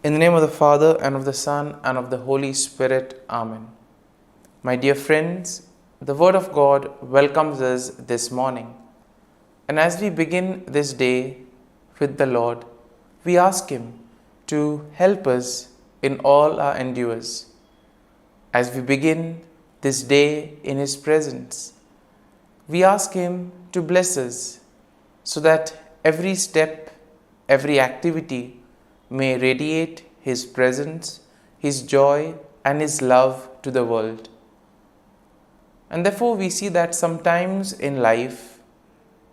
In the name of the Father, and of the Son, and of the Holy Spirit. Amen. My dear friends, the Word of God welcomes us this morning. And as we begin this day with the Lord, we ask Him to help us in all our endeavors. As we begin this day in His presence, we ask Him to bless us so that every step, every activity may radiate His presence, His joy, and His love to the world. And therefore we see that sometimes in life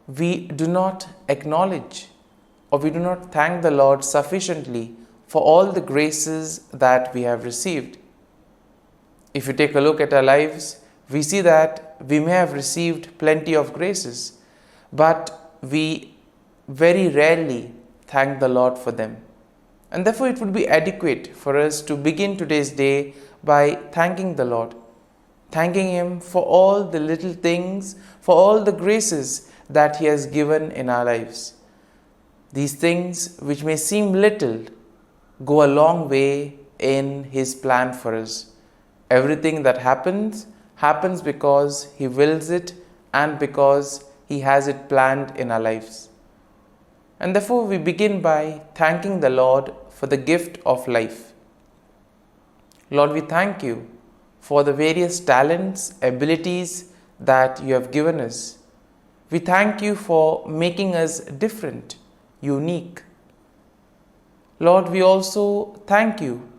we do not acknowledge or we do not thank the Lord sufficiently for all the graces that we have received. If you take a look at our lives, we see that we may have received plenty of graces, but we very rarely thank the Lord for them. And therefore it would be adequate for us to begin today's day by thanking the Lord, thanking Him for all the little things, for all the graces that He has given in our lives. These things which may seem little go a long way in His plan for us. Everything that happens because He wills it and because He has it planned in our lives. And therefore we begin by thanking the Lord for the gift of life. Lord, we thank You for the various talents, abilities that You have given us. We thank You for making us different, unique. Lord, we also thank You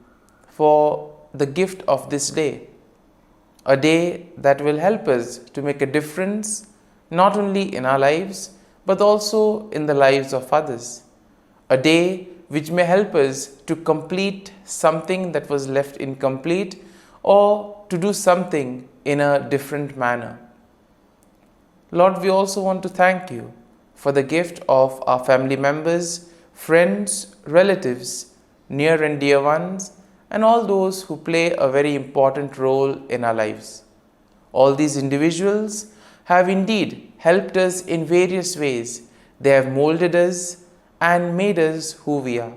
for the gift of this day, a day that will help us to make a difference not only in our lives but also in the lives of others. A day which may help us to complete something that was left incomplete or to do something in a different manner. Lord, we also want to thank You for the gift of our family members, friends, relatives, near and dear ones, and all those who play a very important role in our lives. All these individuals have indeed helped us in various ways. They have molded us and made us who we are.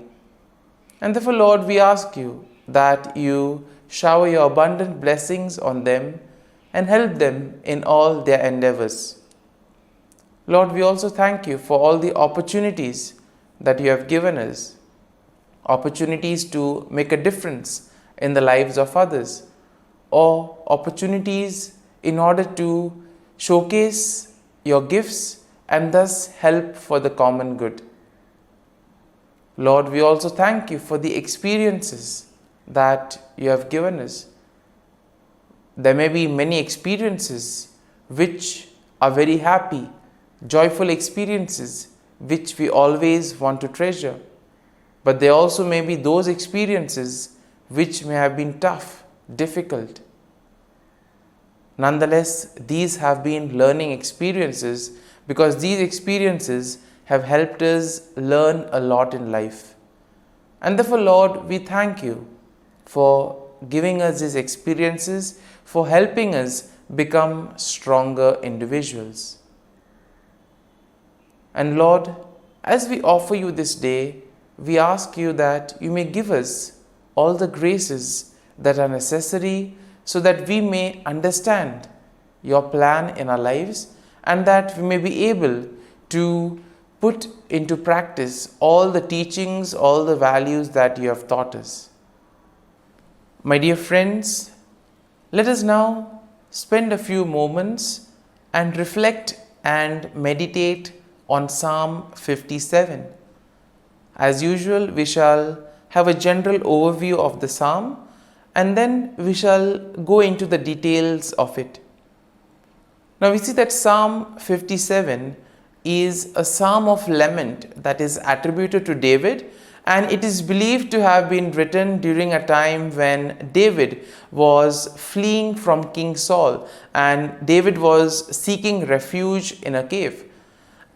And therefore, Lord, we ask You that You shower Your abundant blessings on them and help them in all their endeavors. Lord, we also thank You for all the opportunities that You have given us, opportunities to make a difference in the lives of others, or opportunities in order to showcase Your gifts and thus help for the common good. Lord, we also thank You for the experiences that You have given us. There may be many experiences which are very happy, joyful experiences which we always want to treasure. But there also may be those experiences which may have been tough, difficult. Nonetheless, these have been learning experiences because these experiences have helped us learn a lot in life. And therefore, Lord, we thank You for giving us these experiences, for helping us become stronger individuals. And Lord, as we offer You this day, we ask You that You may give us all the graces that are necessary so that we may understand Your plan in our lives and that we may be able to put into practice all the teachings, all the values that You have taught us. My dear friends, let us now spend a few moments and reflect and meditate on Psalm 57. As usual, we shall have a general overview of the psalm and then we shall go into the details of it. Now we see that Psalm 57 is a psalm of lament that is attributed to David, and it is believed to have been written during a time when David was fleeing from King Saul and David was seeking refuge in a cave.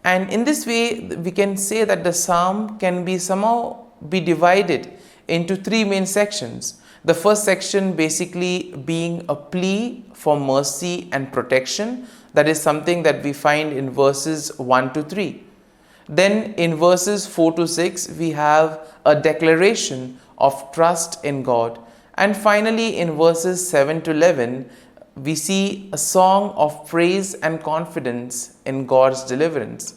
And in this way, we can say that the psalm can be somehow be divided into three main sections. The first section basically being a plea for mercy and protection. That is something that we find in verses 1 to 3. Then in verses 4 to 6, we have a declaration of trust in God. And finally, in verses 7 to 11, we see a song of praise and confidence in God's deliverance.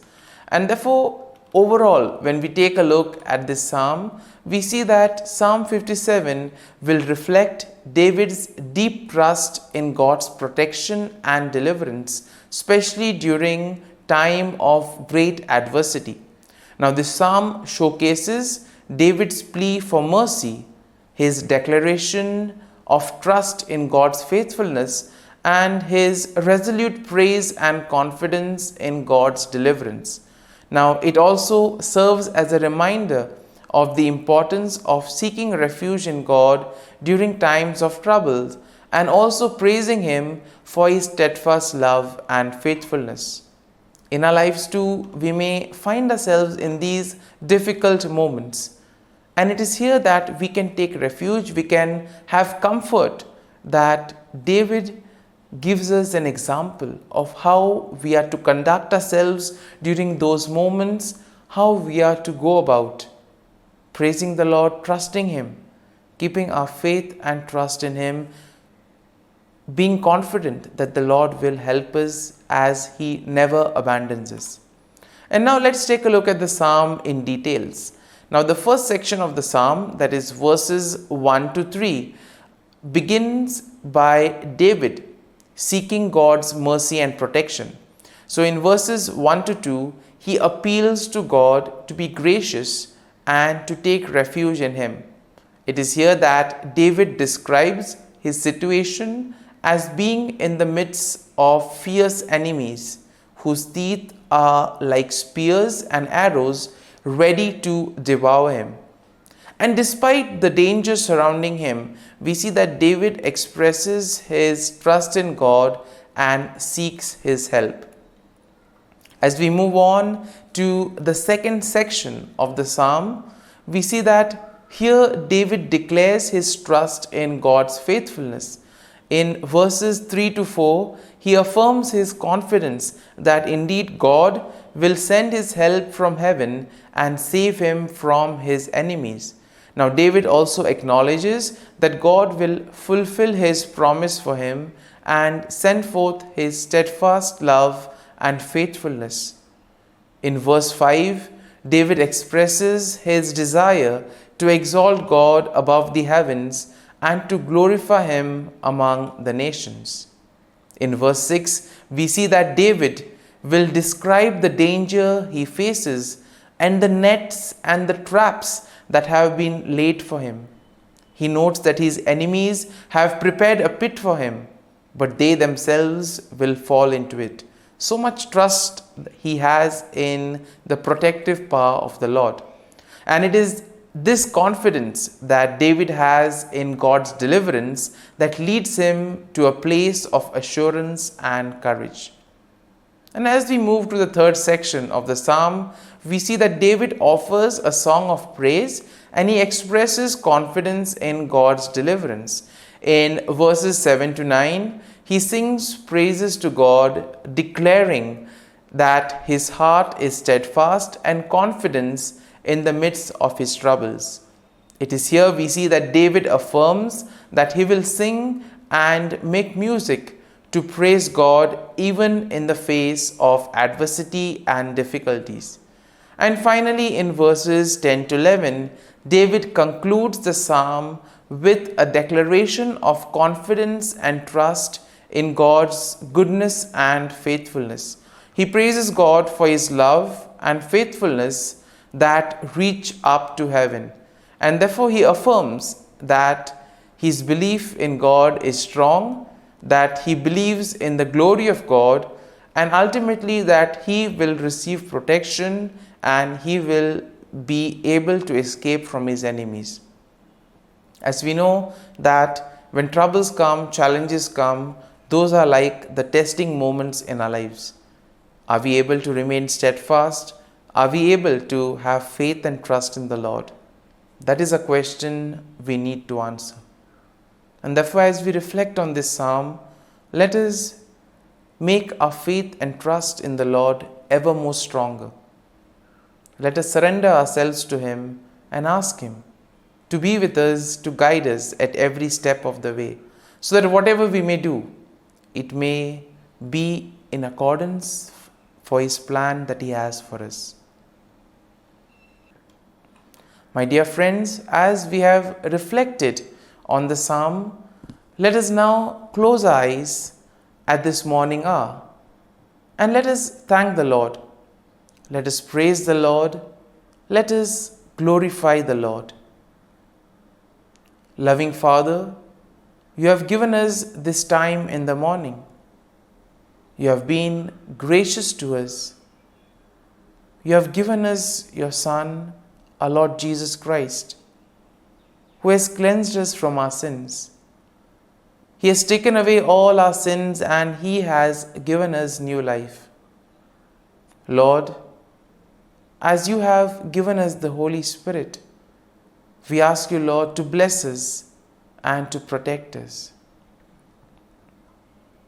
And therefore, overall, when we take a look at this psalm, we see that Psalm 57 will reflect David's deep trust in God's protection and deliverance, especially during time of great adversity. Now, this psalm showcases David's plea for mercy, his declaration of trust in God's faithfulness, and his resolute praise and confidence in God's deliverance. Now, it also serves as a reminder of the importance of seeking refuge in God during times of trouble, and also praising Him for His steadfast love and faithfulness. In our lives too, we may find ourselves in these difficult moments. And it is here that we can take refuge, we can have comfort that David gives us an example of how we are to conduct ourselves during those moments, how we are to go about praising the Lord, trusting Him, keeping our faith and trust in Him, being confident that the Lord will help us as He never abandons us. And now let's take a look at the psalm in details. Now the first section of the psalm, that is verses 1 to 3, begins by David seeking God's mercy and protection. So in verses 1 to 2, he appeals to God to be gracious and to take refuge in Him. It is here that David describes his situation as being in the midst of fierce enemies whose teeth are like spears and arrows ready to devour him. And despite the danger surrounding him, we see that David expresses his trust in God and seeks His help. As we move on to the second section of the psalm, we see that here David declares his trust in God's faithfulness. In verses 3 to 4, he affirms his confidence that indeed God will send His help from heaven and save him from his enemies. Now, David also acknowledges that God will fulfill His promise for him and send forth His steadfast love and faithfulness. In verse 5, David expresses his desire to exalt God above the heavens and to glorify Him among the nations. In verse 6, we see that David will describe the danger he faces and the nets and the traps that have been laid for him. He notes that his enemies have prepared a pit for him, but they themselves will fall into it. So much trust he has in the protective power of the Lord. And it is this confidence that David has in God's deliverance that leads him to a place of assurance and courage. And as we move to the third section of the psalm, we see that David offers a song of praise and he expresses confidence in God's deliverance. In verses 7 to 9, he sings praises to God, declaring that his heart is steadfast and confidence in the midst of his troubles. It is here we see that David affirms that he will sing and make music to praise God even in the face of adversity and difficulties. And finally, in verses 10 to 11, David concludes the psalm with a declaration of confidence and trust in God's goodness and faithfulness. He praises God for His love and faithfulness that reach up to heaven. And therefore he affirms that his belief in God is strong, that he believes in the glory of God, and ultimately that he will receive protection and he will be able to escape from his enemies. As we know that when troubles come, challenges come, those are like the testing moments in our lives. Are we able to remain steadfast? Are we able to have faith and trust in the Lord? That is a question we need to answer. And therefore, as we reflect on this psalm, let us make our faith and trust in the Lord ever more stronger. Let us surrender ourselves to Him and ask Him to be with us, to guide us at every step of the way, so that whatever we may do, it may be in accordance for His plan that He has for us. My dear friends, as we have reflected on the psalm, let us now close our eyes at this morning hour and let us thank the Lord. Let us praise the Lord. Let us glorify the Lord. Loving Father, you have given us this time in the morning. You have been gracious to us. You have given us your Son, our Lord Jesus Christ, who has cleansed us from our sins. He has taken away all our sins and He has given us new life. Lord, as you have given us the Holy Spirit, we ask you, Lord, to bless us and to protect us.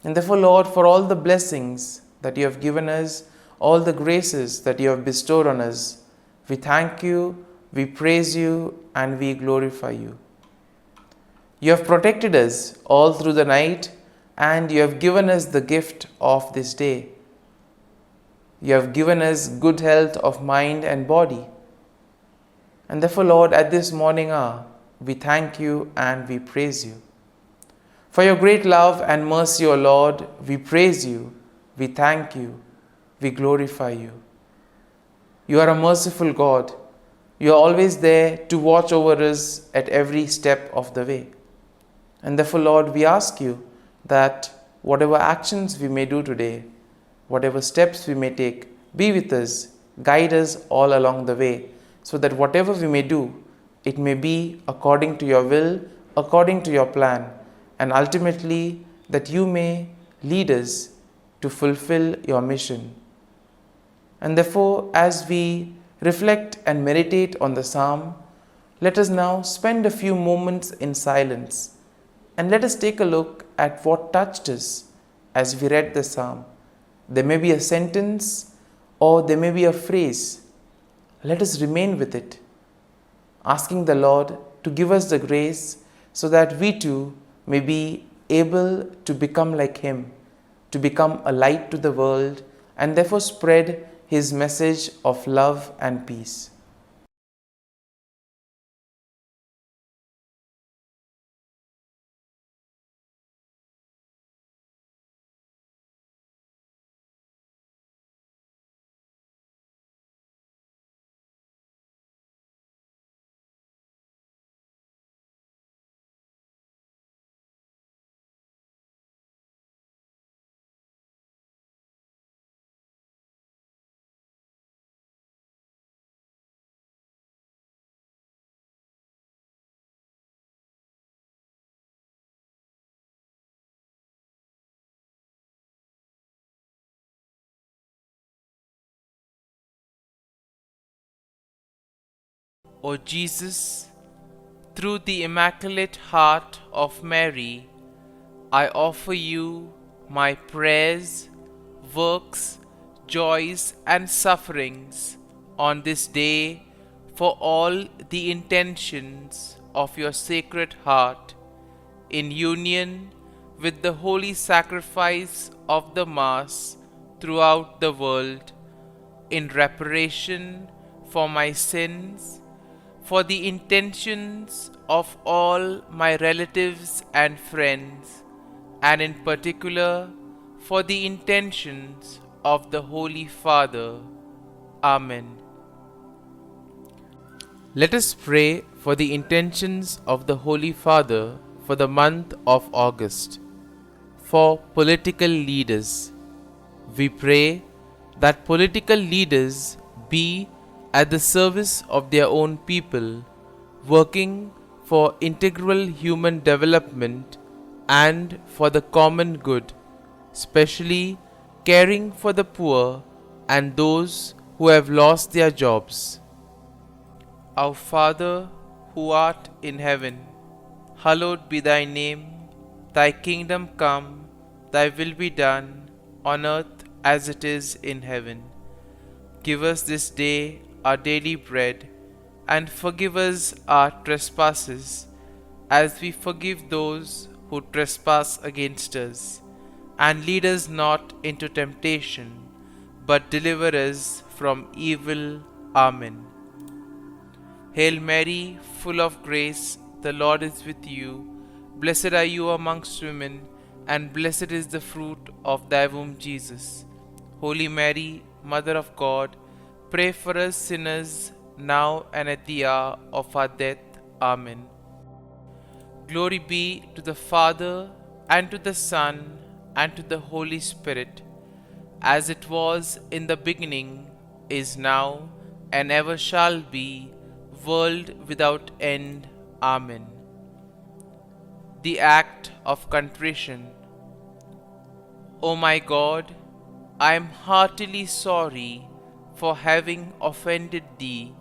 And therefore, Lord, for all the blessings that you have given us, all the graces that you have bestowed on us, we thank you, we praise you, and we glorify you. You have protected us all through the night, and you have given us the gift of this day. You have given us good health of mind and body. And therefore, Lord, at this morning hour, we thank you and we praise you. For your great love and mercy, O Lord, we praise you, we thank you, we glorify you. You are a merciful God. You are always there to watch over us at every step of the way. And therefore, Lord, we ask you that whatever actions we may do today, whatever steps we may take, be with us, guide us all along the way, so that whatever we may do, it may be according to your will, according to your plan, and ultimately that you may lead us to fulfill your mission. And therefore, as we reflect and meditate on the psalm, let us now spend a few moments in silence and let us take a look at what touched us as we read the psalm. There may be a sentence or there may be a phrase. Let us remain with it, asking the Lord to give us the grace so that we too may be able to become like Him, to become a light to the world, and therefore spread His message of love and peace. O Jesus, through the Immaculate Heart of Mary, I offer you my prayers, works, joys, and sufferings on this day for all the intentions of your Sacred Heart, in union with the holy sacrifice of the Mass throughout the world, in reparation for my sins, for the intentions of all my relatives and friends, and in particular for the intentions of the Holy Father. Amen. Let us pray for the intentions of the Holy Father for the month of August. For political leaders, we pray that political leaders be at the service of their own people, working for integral human development and for the common good, especially caring for the poor and those who have lost their jobs. Our Father, who art in heaven, hallowed be thy name. Thy kingdom come, thy will be done, on earth as it is in heaven. Give us this day our daily bread, and forgive us our trespasses, as we forgive those who trespass against us. And lead us not into temptation, but deliver us from evil. Amen. Hail Mary, full of grace, the Lord is with you. Blessed are you amongst women, and blessed is the fruit of thy womb, Jesus. Holy Mary, Mother of God, pray for us sinners, now and at the hour of our death. Amen. Glory be to the Father, and to the Son, and to the Holy Spirit, as it was in the beginning, is now, and ever shall be, world without end. Amen. The act of contrition. O my God, I am heartily sorry for having offended thee,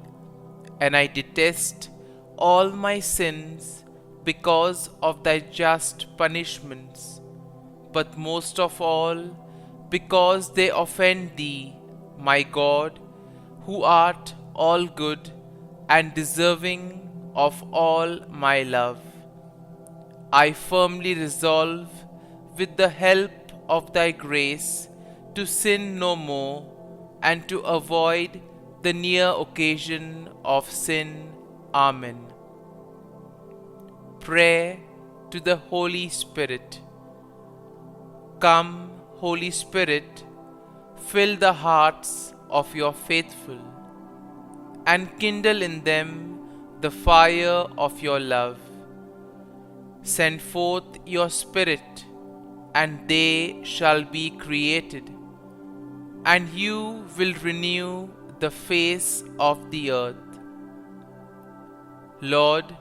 and I detest all my sins because of thy just punishments, but most of all because they offend thee, my God, who art all good and deserving of all my love. I firmly resolve, with the help of thy grace, to sin no more, and to avoid the near occasion of sin. Amen. Prayer to the Holy Spirit. Come, Holy Spirit, fill the hearts of your faithful, and kindle in them the fire of your love. Send forth your Spirit, and they shall be created, and you will renew the face of the earth. Lord,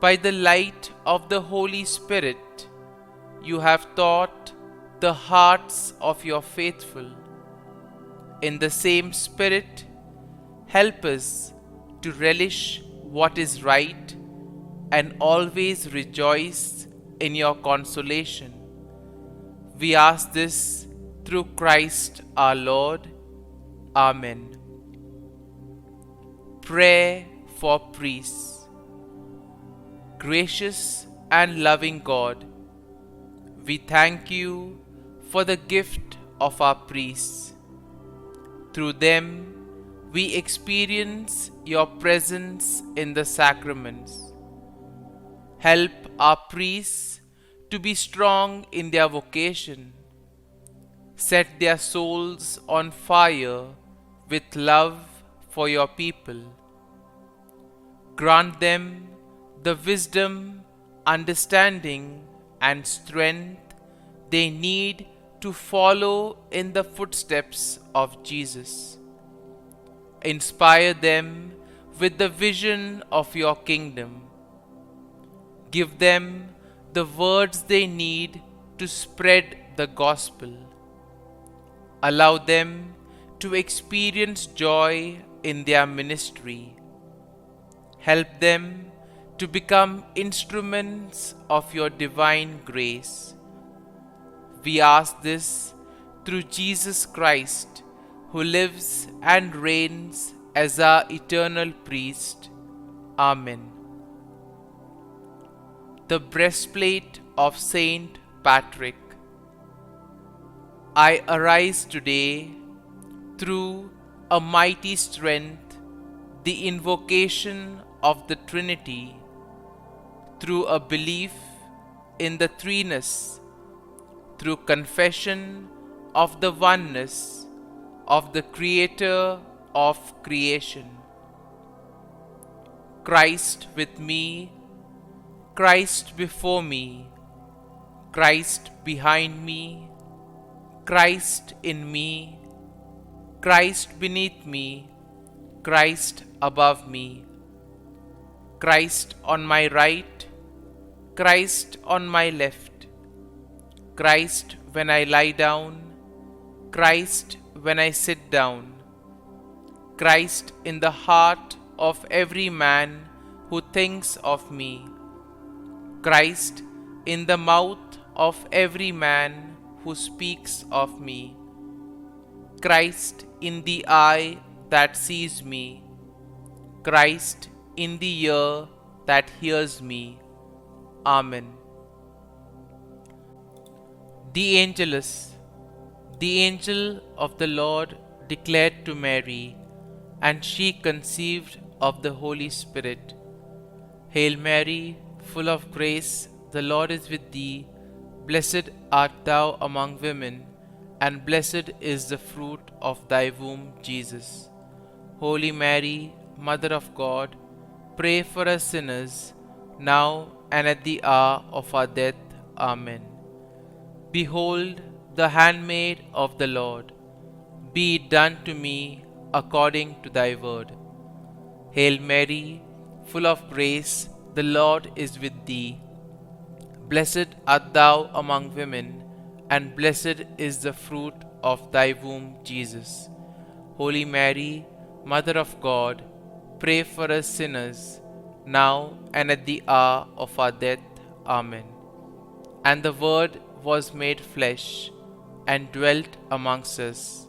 by the light of the Holy Spirit, you have taught the hearts of your faithful. In the same Spirit, help us to relish what is right and always rejoice in your consolation. We ask this through Christ our Lord. Amen. Prayer for priests. Gracious and loving God, we thank you for the gift of our priests. Through them, we experience your presence in the sacraments. Help our priests to be strong in their vocation. Set their souls on fire with love for your people. Grant them the wisdom, understanding, and strength they need to follow in the footsteps of Jesus. Inspire them with the vision of your kingdom. Give them the words they need to spread the gospel. Allow them to experience joy in their ministry. Help them to become instruments of your divine grace. We ask this through Jesus Christ, who lives and reigns as our eternal priest. Amen. The breastplate of Saint Patrick. I arise today through a mighty strength, the invocation of the Trinity, through a belief in the threeness, through confession of the oneness of the Creator of creation. Christ with me, Christ before me, Christ behind me, Christ in me, Christ beneath me, Christ above me, Christ on my right, Christ on my left, Christ when I lie down, Christ when I sit down, Christ in the heart of every man who thinks of me, Christ in the mouth of every man who speaks of me, Christ in the eye that sees me, Christ in the ear that hears me. Amen. The Angelus. The angel of the Lord declared to Mary, and she conceived of the Holy Spirit. Hail Mary, full of grace, the Lord is with thee. Blessed art thou among women, and blessed is the fruit of thy womb, Jesus. Holy Mary, Mother of God, pray for us sinners, now and at the hour of our death. Amen. Behold, the handmaid of the Lord. Be it done to me according to thy word. Hail Mary, full of grace, the Lord is with thee. Blessed art thou among women, and blessed is the fruit of thy womb, Jesus. Holy Mary, Mother of God, pray for us sinners, now and at the hour of our death. Amen. And the Word was made flesh, and dwelt amongst us.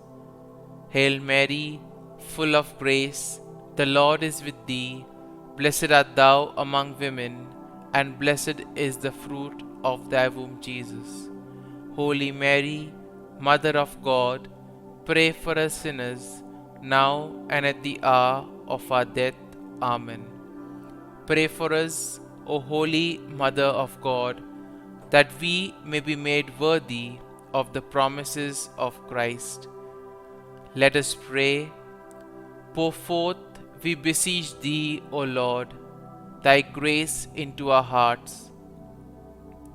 Hail Mary, full of grace, the Lord is with thee. Blessed art thou among women, and blessed is the fruit of thy womb, Jesus. Holy Mary, Mother of God, pray for us sinners, now and at the hour of our death. Amen. Pray for us, O Holy Mother of God, that we may be made worthy of the promises of Christ. Let us pray. Pour forth, we beseech thee, O Lord, thy grace into our hearts,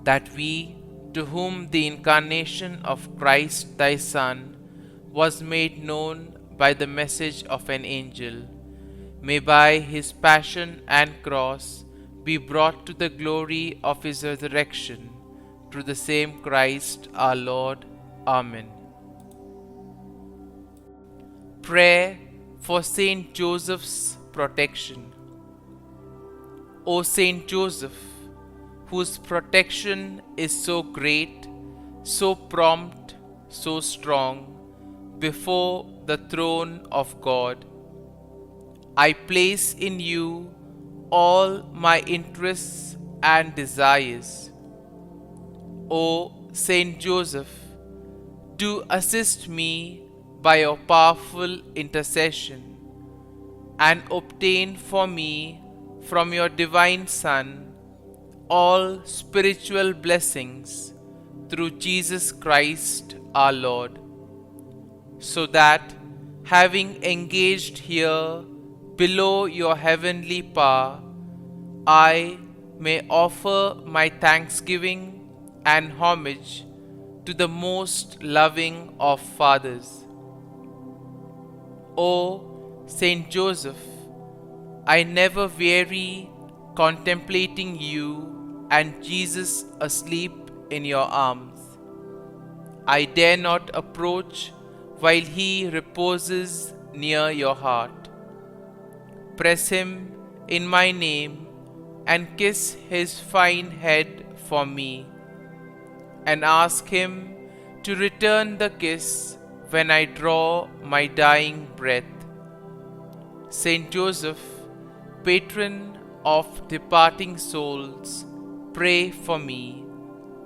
that we, to whom the incarnation of Christ thy Son was made known by the message of an angel, may by his passion and cross be brought to the glory of his resurrection, through the same Christ our Lord. Amen. Prayer for Saint Joseph's protection. O Saint Joseph, whose protection is so great, so prompt, so strong, before the throne of God, I place in you all my interests and desires. O Saint Joseph, do assist me by your powerful intercession, and obtain for me from your divine Son all spiritual blessings through Jesus Christ our Lord, so that, having engaged here below your heavenly power, I may offer my thanksgiving and homage to the most loving of fathers. O Saint Joseph, I never weary contemplating you and Jesus asleep in your arms. I dare not approach while he reposes near your heart. Press him in my name and kiss his fine head for me, and ask him to return the kiss when I draw my dying breath. Saint Joseph, patron of departing souls, pray for me.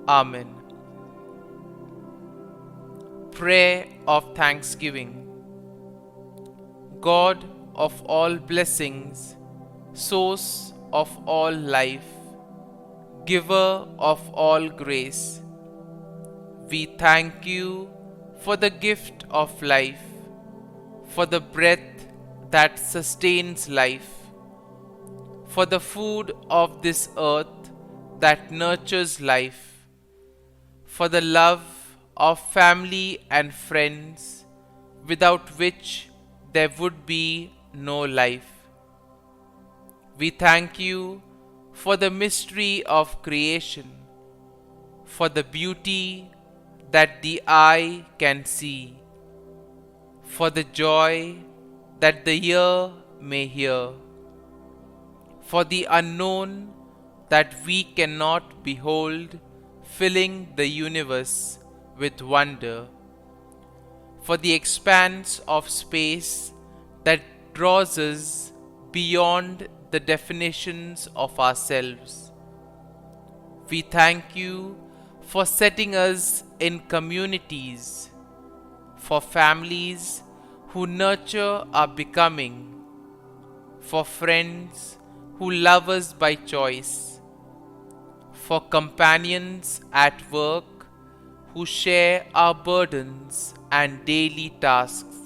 Amen. Prayer of Thanksgiving. God of all blessings, source of all life, giver of all grace, we thank you for the gift of life, for the breath that sustains life, for the food of this earth that nurtures life, for the love of family and friends, without which there would be no life. We thank you for the mystery of creation, for the beauty that the eye can see, for the joy that the ear may hear, for the unknown that we cannot behold, filling the universe with wonder, for the expanse of space that draws us beyond the definitions of ourselves. We thank you for setting us in communities, for families who nurture our becoming, for friends who love us by choice, for companions at work who share our burdens and daily tasks,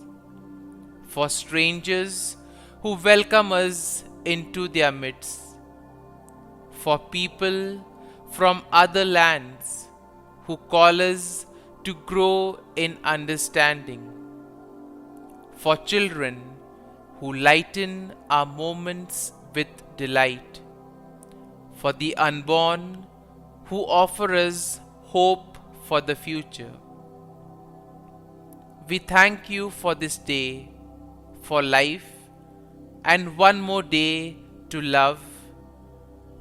for strangers who welcome us into their midst, for people from other lands who call us to grow in understanding, for children who lighten our moments with delight, for the unborn who offer us hope for the future. We thank you for this day, for life, and one more day to love,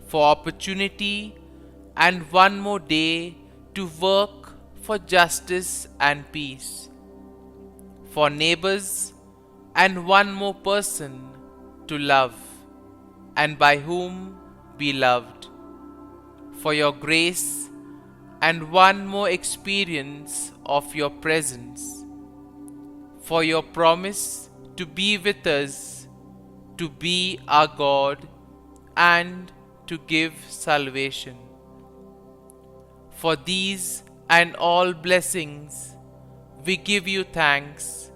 for opportunity, and one more day to work for justice and peace, for neighbors, and one more person to love, and by whom be loved, for your grace, and one more experience of your presence, for your promise to be with us, to be our God, and to give salvation. For these and all blessings, we give you thanks,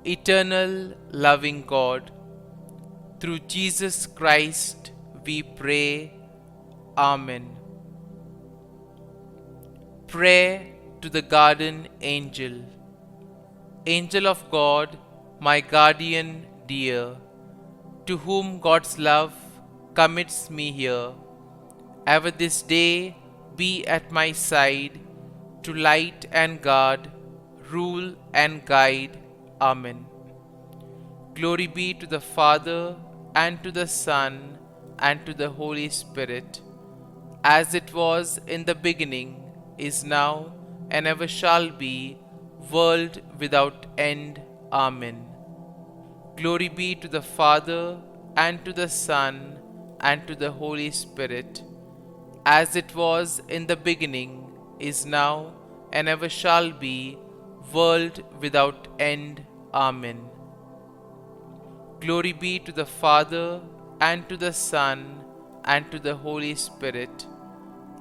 eternal loving God. Through Jesus Christ we pray. Amen. Prayer to the Guardian Angel. Angel of God, my guardian dear, to whom God's love commits me here, ever this day be at my side, to light and guard, rule and guide. Amen. Glory be to the Father, and to the Son, and to the Holy Spirit, as it was in the beginning, is now, and ever shall be, world without end. Amen. Glory be to the Father, and to the Son, and to the Holy Spirit, as it was in the beginning, is now, and ever shall be, world without end. Amen. Glory be to the Father, and to the Son, and to the Holy Spirit,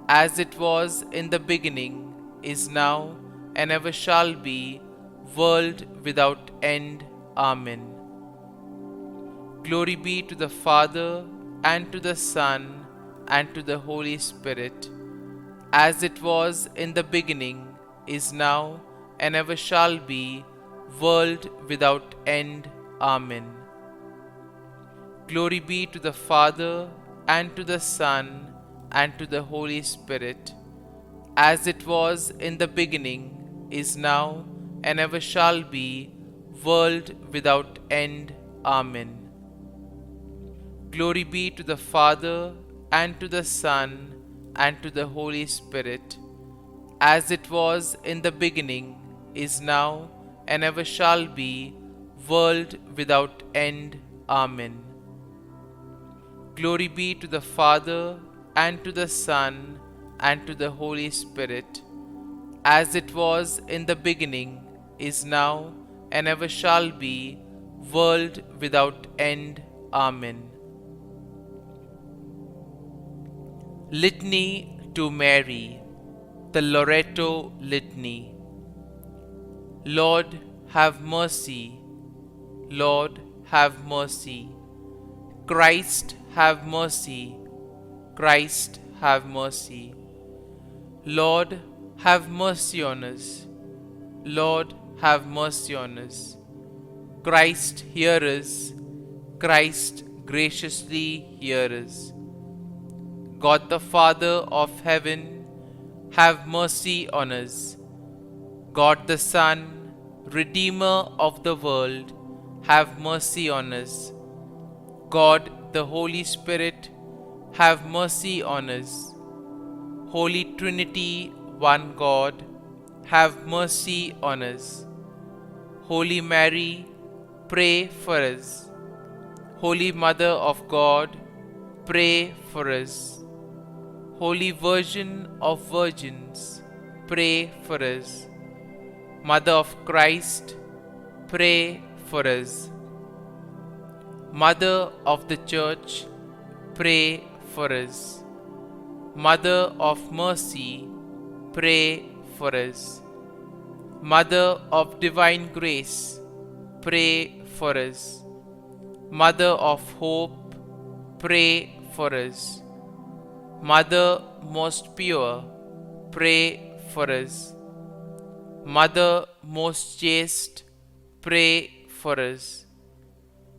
as it was in the beginning, is now, and ever shall be, world without end. Amen. Glory be to the Father, and to the Son, and to the Holy Spirit, as it was in the beginning, is now, and ever shall be, world without end. Amen. Glory be to the Father, and to the Son, and to the Holy Spirit, as it was in the beginning, is now, and ever shall be, world without end. Amen. Glory be to the Father, and to the Son, and to the Holy Spirit, as it was in the beginning, is now, and ever shall be, world without end. Amen. Glory be to the Father, and to the Son, and to the Holy Spirit, as it was in the beginning, is now, and ever shall be, world without end. Amen. Litany to Mary, the Loreto Litany. Lord, have mercy. Lord, have mercy. Christ, have mercy. Christ, have mercy. Lord, have mercy on us. Lord, have mercy on us. Christ, hear us. Christ, graciously hear us. God the Father of heaven, have mercy on us. God the Son, Redeemer of the world, have mercy on us. God the Holy Spirit, have mercy on us. Holy Trinity, one God, have mercy on us. Holy Mary, pray for us. Holy Mother of God, pray for us. Holy Virgin of Virgins, pray for us. Mother of Christ, pray for us. Mother of the Church, pray for us. Mother of Mercy, pray for us. Mother of Divine Grace, pray for us. Mother of Hope, pray for us. Mother most pure, pray for us. Mother most chaste, pray for us.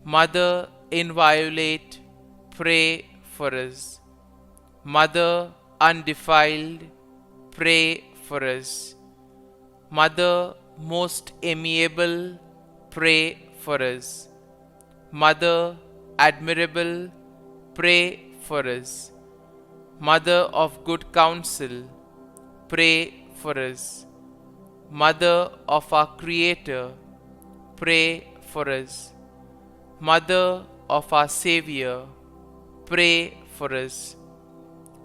Mother inviolate, pray for us. Mother undefiled, pray for us. Mother most amiable, pray for us. Mother admirable, pray for us. Mother of good counsel, pray for us. Mother of our Creator, pray for us. Mother of our Xavier, pray for us.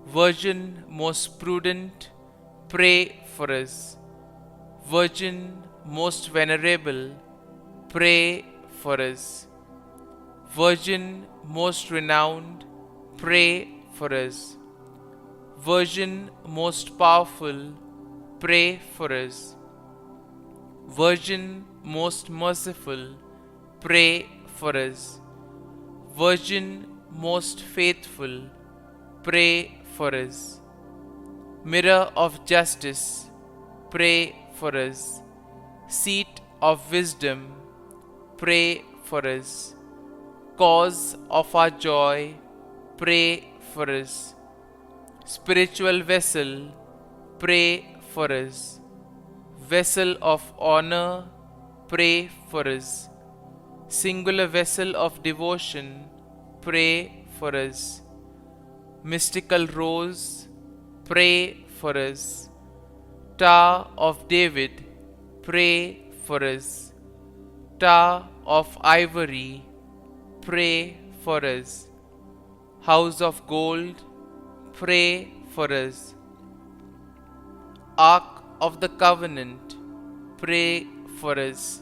Virgin most prudent, pray for us. Virgin most venerable, pray for us. Virgin most renowned, pray for us. Virgin most powerful, pray for us. Virgin most merciful, pray for us. Virgin most faithful, pray for us. Mirror of justice, pray for us. Seat of wisdom, pray for us. Cause of our joy, pray for us. Spiritual vessel, pray for us. Vessel of honor, pray for us. Singular vessel of devotion, pray for us. Mystical rose, pray for us. Tower of David, pray for us. Tower of ivory, pray for us. House of gold, pray for us. Ark of the covenant, pray for us.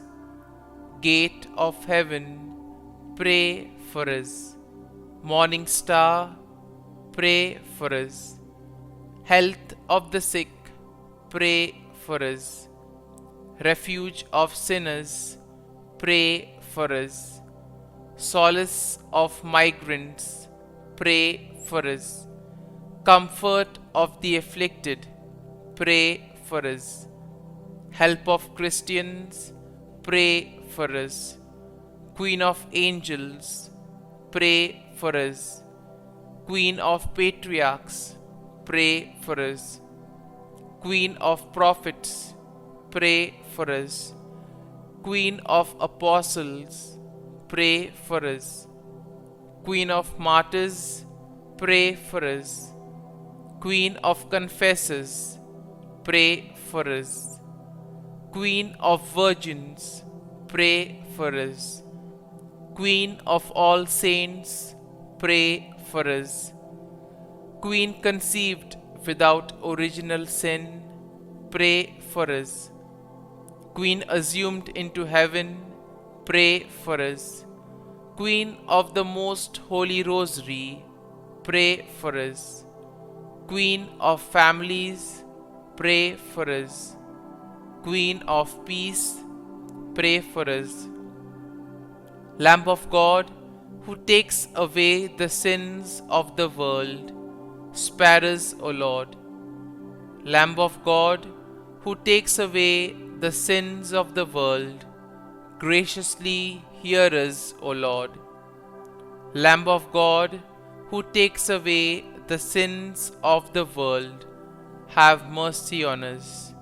Gate of heaven, pray for us. Morning star, pray for us. Health of the sick, pray for us. Refuge of sinners, pray for us. Solace of migrants, pray for us. Comfort of the afflicted, pray for us. Help of Christians, pray for us. Queen of angels, pray for us. Queen of patriarchs, pray for us. Queen of prophets, pray for us. Queen of apostles, pray for us. Queen of martyrs, pray for us. Queen of confessors, pray for us. Queen of virgins, pray for us. Queen of all saints, pray for us. Queen conceived without original sin, pray for us. Queen assumed into heaven, pray for us. Queen of the most holy rosary, pray for us. Queen of families, pray for us. Queen of peace, pray for us. Lamb of God, who takes away the sins of the world, spare us, O Lord. Lamb of God, who takes away the sins of the world, graciously hear us, O Lord. Lamb of God, who takes away the sins of the world, have mercy on us.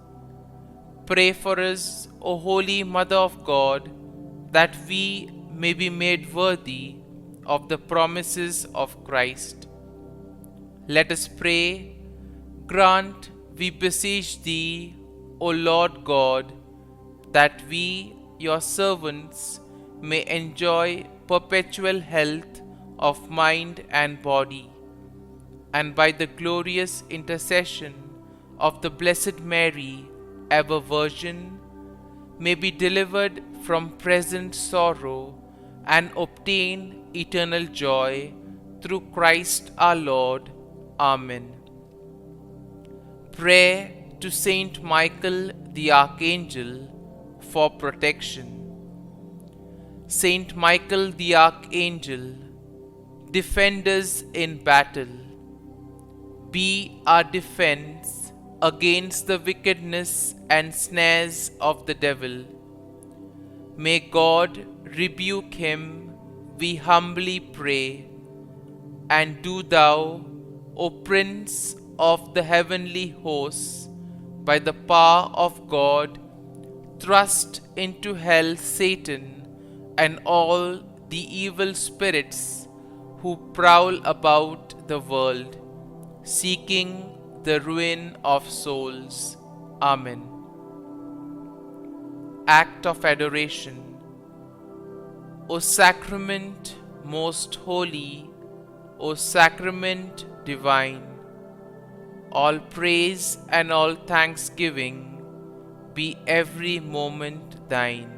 Pray for us, O Holy Mother of God, that we may be made worthy of the promises of Christ. Let us pray. Grant, we beseech Thee, O Lord God, that we, your servants, may enjoy perpetual health of mind and body, and by the glorious intercession of the Blessed Mary, ever Virgin, may be delivered from present sorrow and obtain eternal joy through Christ our Lord. Amen. Prayer to Saint Michael the Archangel for protection. Saint Michael the Archangel, defend us in battle. Be our defense against the wickedness and snares of the devil. May God rebuke him, we humbly pray. And do thou, O Prince of the heavenly hosts, by the power of God, thrust into hell Satan and all the evil spirits who prowl about the world, seeking the ruin of souls. Amen. Act of Adoration. O Sacrament most holy, O Sacrament divine, all praise and all thanksgiving be every moment thine.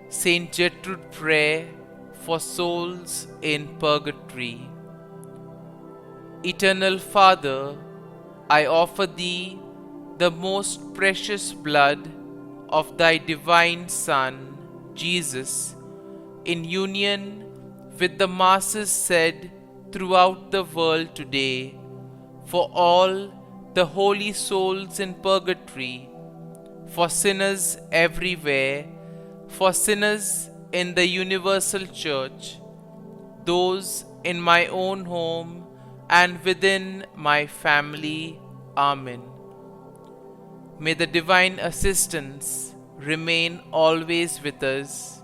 Saint Gertrude Prayer for souls in purgatory. Eternal Father, I offer Thee the most precious blood of Thy divine Son, Jesus, in union with the masses said throughout the world today, for all the holy souls in purgatory, for sinners everywhere, for sinners in the universal church, those in my own home and within my family. Amen. May the divine assistance remain always with us,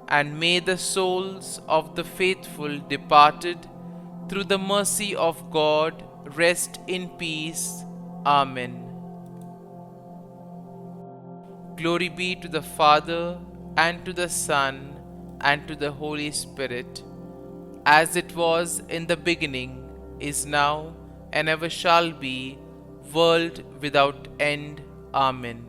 and may the souls of the faithful departed through the mercy of God rest in peace. Amen. Glory be to the Father, and to the Son, and to the Holy Spirit, as it was in the beginning, is now, and ever shall be, world without end. Amen.